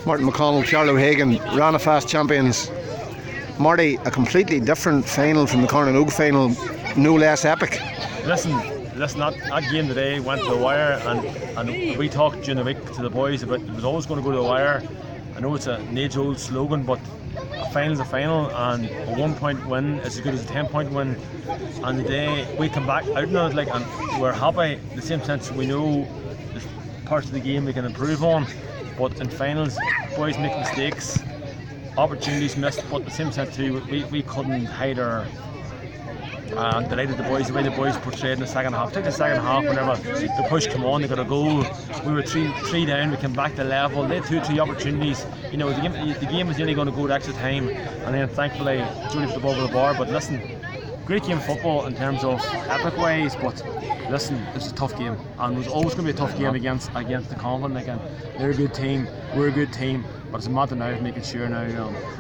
Martin McConnell, Charlie O'Hagan, Rannafast champions. Marty, a completely different final from the Carnonogue final, no less epic. Listen, that game today went to the wire, and we talked during the week to the boys about it was always going to go to the wire. I know it's an age-old slogan, but a final's a final, and a 1 point win is as good as a 10-point win. And today we come back out on it, and we're happy. In the same sense, we know there's parts of the game we can improve on, but in finals, boys make mistakes, opportunities missed. But in the same sense too, we couldn't hide our. Delighted the boys, the way the boys portrayed in the second half. Took the second half, whenever the push came on, they got a goal. We were three down, we came back to level. They had two or three opportunities. You know, the game was nearly going to go to extra time, and then thankfully Julie put the ball over the bar. But listen, great game of football in terms of epic ways, but listen, it's a tough game, and it was always going to be a tough game against the Convent. Again, they're a good team, we're a good team, but it's a matter now of making sure now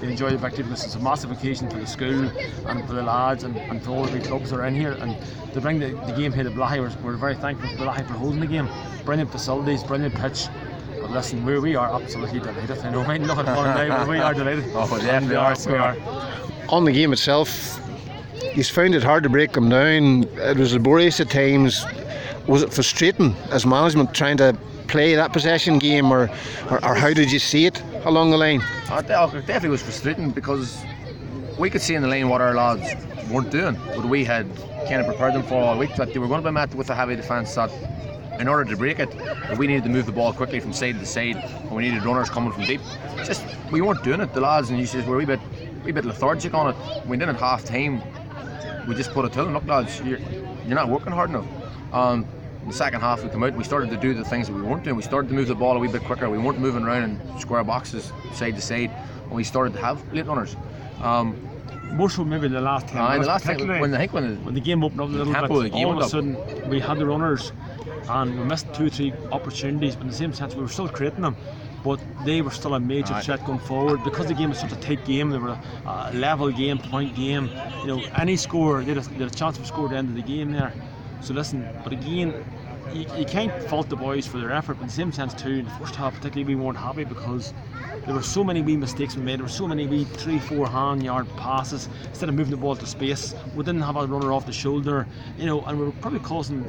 they enjoy the victory, because it's a massive occasion for the school and for the lads and for all the clubs that are in here, and to bring the game here to Blahy, we're very thankful to Blahy for holding the game. Brilliant facilities, brilliant pitch. But listen, we are absolutely delighted. I know, I'm looking for it now, but we are delighted. Oh, definitely we are. On the game itself, you found it hard to break them down. It was laborious at times. Was it frustrating as management trying to play that possession game, or how did you see it along the line? It definitely was frustrating, because we could see in the lane what our lads weren't doing, what we had kind of prepared them for all week, that they were going to be met with a heavy defence, that in order to break it, we needed to move the ball quickly from side to side, and we needed runners coming from deep. Just, we weren't doing it. The lads and you were a wee bit lethargic on it. We did it at half time. We just put it to them, look lads, you're not working hard enough. In the second half we come out and we started to do the things that we weren't doing. We started to move the ball a wee bit quicker. We weren't moving around in square boxes side to side, and we started to have late runners. More so maybe the last 10 minutes, the last time, when the game opened up a little bit, all of a sudden we had the runners and we missed 2 or 3 opportunities, but in the same sense we were still creating them, but they were still a major threat going forward, because the game was such a tight game. They were a level game, point game. You know, any score, they had a chance of score at the end of the game there. So listen, but again, you can't fault the boys for their effort, but in the same sense too, in the first half particularly, we weren't happy because there were so many wee mistakes we made. There were so many wee 3-4 hand-yard passes instead of moving the ball to space. We didn't have a runner off the shoulder, you know, and we were probably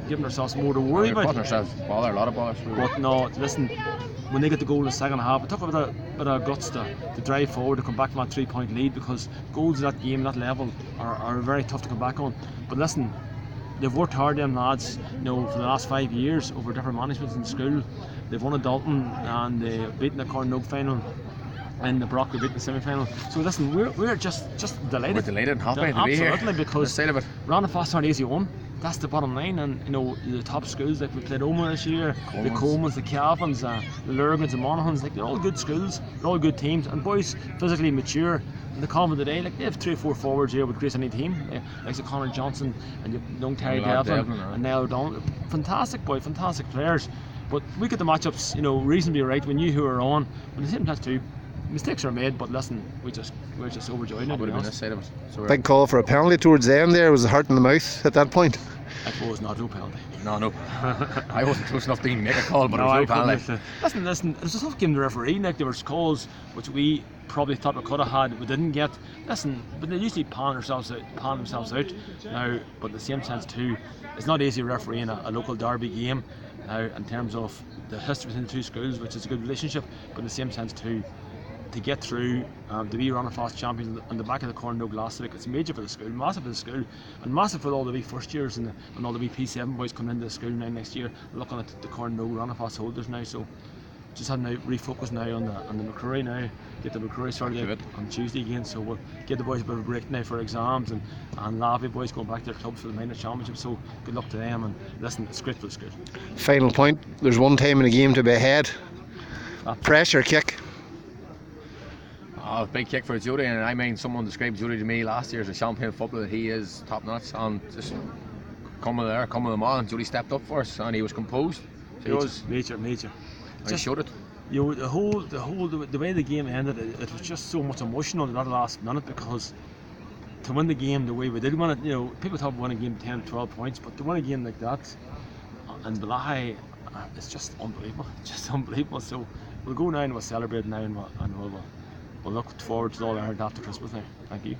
giving ourselves more to worry about. Putting ourselves a lot of ballers. But no, listen, when they get the goal in the second half, it took a bit of guts to drive forward, to come back from that 3-point lead, because goals at that game, that level, are very tough to come back on. But listen, they've worked hard, them lads, you know, for the last 5 years over different managements in the school. They've won a Dalton, and they've beaten the Carnonogue final, and the Brock, we beat the semi-final. So listen, we're just delighted. We're delighted and happy to be here. Absolutely, because Rannafast aren't easy won. That's the bottom line, and you know, the top schools, like we played Oma this year, the Colemans, the Calvins, the Lurgans, the Monaghans, like they're all good schools, they're all good teams, and boys physically mature. And the Convent today, like they have 3 or 4 forwards here with grace any team, like the Conor Johnson and young Terry Devlin and Niall O'Donnell. Fantastic boy, fantastic players. But we get the matchups, you know, reasonably right. We knew who were on, but at the same time too, mistakes are made. But listen, we're just overjoyed now. This side of it. So big call for a penalty towards the end there. Was the heart in the mouth at that point? It was not no penalty. No. I wasn't close enough to even make a call, but it was no penalty. Listen, it was a tough game to referee. Like, there was calls which we probably thought we could have had, we didn't get. Listen, but they usually pan themselves out now. But in the same sense too, it's not easy refereeing a local derby game now, in terms of the history between the two schools, which is a good relationship. But in the same sense too, to get through, to be Rannafast champions on the back of the Carnonogue last week, it's major for the school, massive for the school, and massive for all the wee first years and all the wee P7 boys coming into the school now next year, looking at the Carnonogue Rannafast holders now. So just have to refocus now on the McCrory now, get the McCrory started on Tuesday again, so we'll give the boys a bit of a break now for exams, and Lavey boys going back to their clubs for the minor championship, so good luck to them, and listen, it's great for the school. Final point, there's one time in the game to be ahead. Pressure kick. Big kick for Jody, and I mean, someone described Jody to me last year as a champion footballer. He is top notch, and just coming them on. Jody stepped up for us, and he was composed. So he was major. He showed it. You know, the way the game ended, it was just so much emotional in that last minute, because to win the game the way we did win it, you know, people talk about winning a game 10, 12 points, but to win a game like that, and Blahy, it's just unbelievable. So we'll go now and we'll celebrate now, and we'll look forward to All Ireland after Christmas now. Thank you.